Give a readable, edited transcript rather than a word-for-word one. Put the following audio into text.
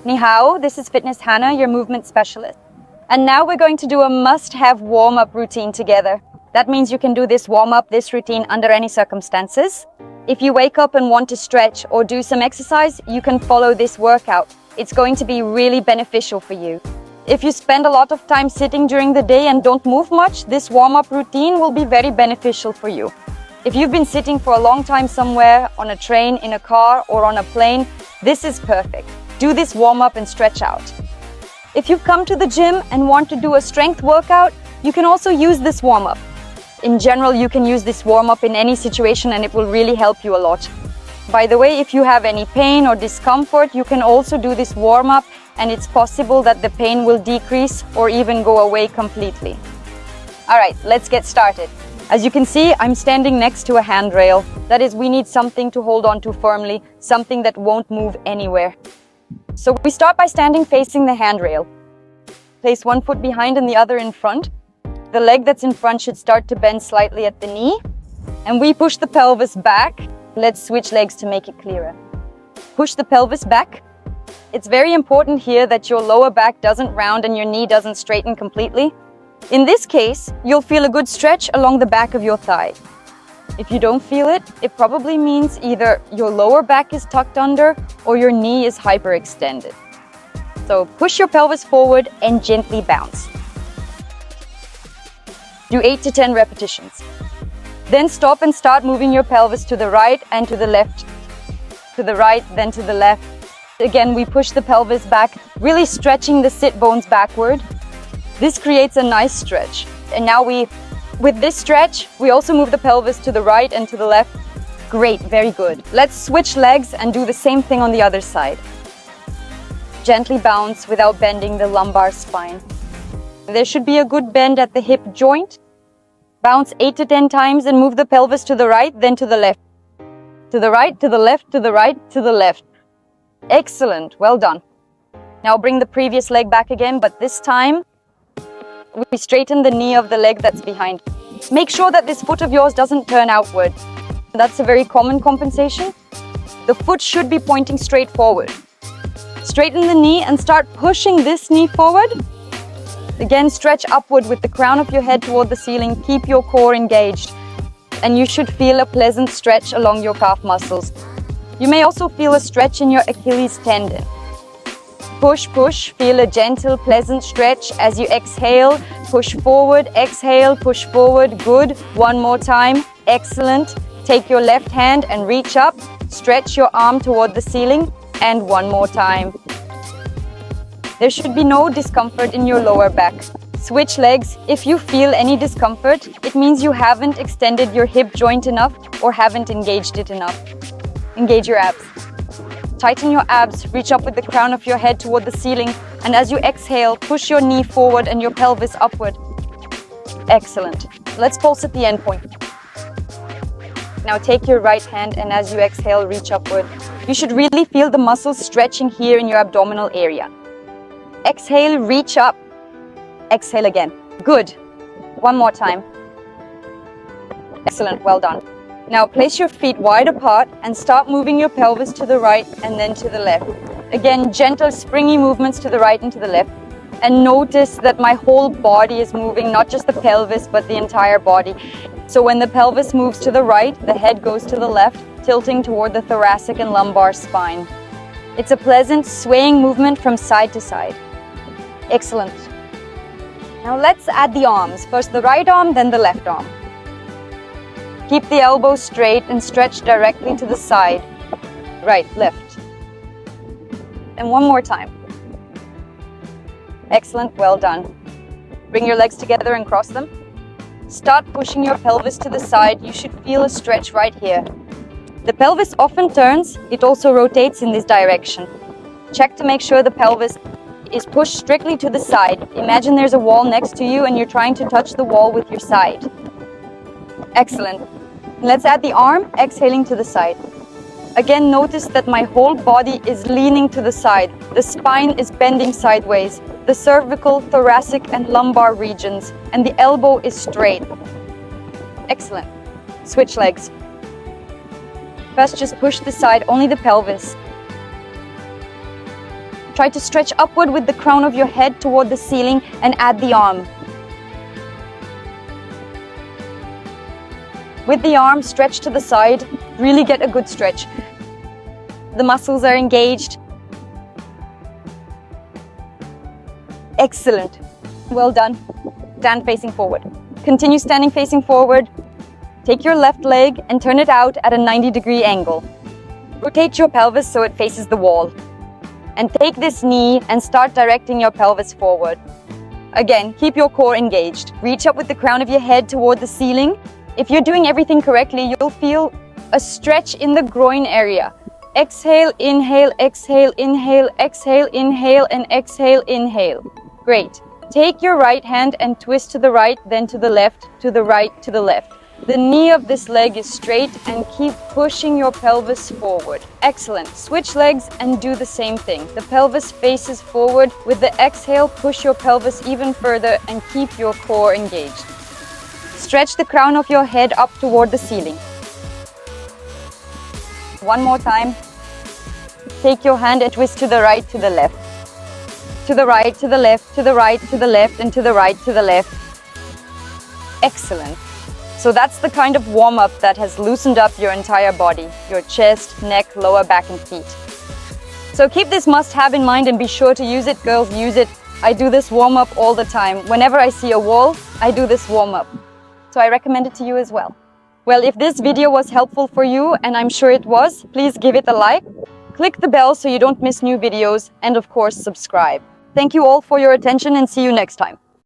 Ni hao, this is Fitness Hannah, your movement specialist. And now we're going to do a must-have warm-up routine together. That means you can do this warm-up, this routine under any circumstances. If you wake up and want to stretch or do some exercise, you can follow this workout. It's going to be really beneficial for you. If you spend a lot of time sitting during the day and don't move much, this warm-up routine will be very beneficial for you. If you've been sitting for a long time somewhere, on a train, in a car, or on a plane, this is perfect. Do this warm-up and stretch out. If you've come to the gym and want to do a strength workout, you can also use this warm-up. In general, you can use this warm-up in any situation and it will really help you a lot. By the way, if you have any pain or discomfort, you can also do this warm-up and it's possible that the pain will decrease or even go away completely. All right, let's get started. As you can see, I'm standing next to a handrail. That is, we need something to hold on to firmly, something that won't move anywhere. So we start by standing facing the handrail. Place one foot behind and the other in front. The leg that's in front should start to bend slightly at the knee. And we push the pelvis back. Let's switch legs to make it clearer. Push the pelvis back. It's very important here that your lower back doesn't round and your knee doesn't straighten completely. In this case, you'll feel a good stretch along the back of your thigh. If you don't feel it, it probably means either your lower back is tucked under or your knee is hyperextended. So push your pelvis forward and gently bounce. Do 8 to 10 repetitions. Then stop and start moving your pelvis to the right and to the left. To the right, then to the left. Again, we push the pelvis back, really stretching the sit bones backward. This creates a nice stretch. And now with this stretch, we also move the pelvis to the right and to the left. Great, very good. Let's switch legs and do the same thing on the other side. Gently bounce without bending the lumbar spine. There should be a good bend at the hip joint. Bounce 8 to 10 times and move the pelvis to the right, then to the left. To the right, to the left, to the right, to the left. Excellent, well done. Now bring the previous leg back again, but this time we straighten the knee of the leg that's behind. Make sure that this foot of yours doesn't turn outward. That's a very common compensation. The foot should be pointing straight forward. Straighten the knee and start pushing this knee forward. Again, stretch upward with the crown of your head toward the ceiling. Keep your core engaged. And you should feel a pleasant stretch along your calf muscles. You may also feel a stretch in your Achilles tendon. Push, push. Feel a gentle, pleasant stretch as you exhale. Push forward, exhale, push forward. Good. One more time. Excellent. Take your left hand and reach up. Stretch your arm toward the ceiling. And one more time. There should be no discomfort in your lower back. Switch legs. If you feel any discomfort, it means you haven't extended your hip joint enough or haven't engaged it enough. Engage your abs. Tighten your abs, reach up with the crown of your head toward the ceiling, and as you exhale, push your knee forward and your pelvis upward. Excellent. Let's pulse at the end point. Now take your right hand and as you exhale, reach upward. You should really feel the muscles stretching here in your abdominal area. Exhale, reach up. Exhale again. Good. One more time. Excellent, well done. Now place your feet wide apart and start moving your pelvis to the right and then to the left. Again, gentle springy movements to the right and to the left. And notice that my whole body is moving, not just the pelvis, but the entire body. So when the pelvis moves to the right, the head goes to the left, tilting toward the thoracic and lumbar spine. It's a pleasant swaying movement from side to side. Excellent. Now let's add the arms. First the right arm, then the left arm. Keep the elbows straight and stretch directly to the side. Right, left. And one more time. Excellent, well done. Bring your legs together and cross them. Start pushing your pelvis to the side. You should feel a stretch right here. The pelvis often turns. It also rotates in this direction. Check to make sure the pelvis is pushed strictly to the side. Imagine there's a wall next to you and you're trying to touch the wall with your side. Excellent. Let's add the arm, exhaling to the side. Again, notice that my whole body is leaning to the side. The spine is bending sideways. The cervical, thoracic, and lumbar regions, and the elbow is straight. Excellent. Switch legs. First, just push the side, only the pelvis. Try to stretch upward with the crown of your head toward the ceiling and add the arm. With the arm, stretch to the side. Really get a good stretch. The muscles are engaged. Excellent. Well done. Stand facing forward. Continue standing facing forward. Take your left leg and turn it out at a 90-degree angle. Rotate your pelvis so it faces the wall. And take this knee and start directing your pelvis forward. Again, keep your core engaged. Reach up with the crown of your head toward the ceiling. If you're doing everything correctly, you'll feel a stretch in the groin area. Exhale, inhale, exhale, inhale, exhale, inhale, and exhale, inhale. Great. Take your right hand and twist to the right, then to the left, to the right, to the left. The knee of this leg is straight and keep pushing your pelvis forward. Excellent. Switch legs and do the same thing. The pelvis faces forward. With the exhale, push your pelvis even further and keep your core engaged. Stretch the crown of your head up toward the ceiling. One more time. Take your hand and twist to the right, to the left. To the right, to the left, to the right, to the left, and to the right, to the left. Excellent. So that's the kind of warm-up that has loosened up your entire body, your chest, neck, lower back, and feet. So keep this must-have in mind and be sure to use it. Girls, use it. I do this warm-up all the time. Whenever I see a wall, I do this warm-up. So I recommend it to you as well. Well, if this video was helpful for you, and I'm sure it was, please give it a like. Click the bell so you don't miss new videos, and of course, subscribe. Thank you all for your attention and see you next time.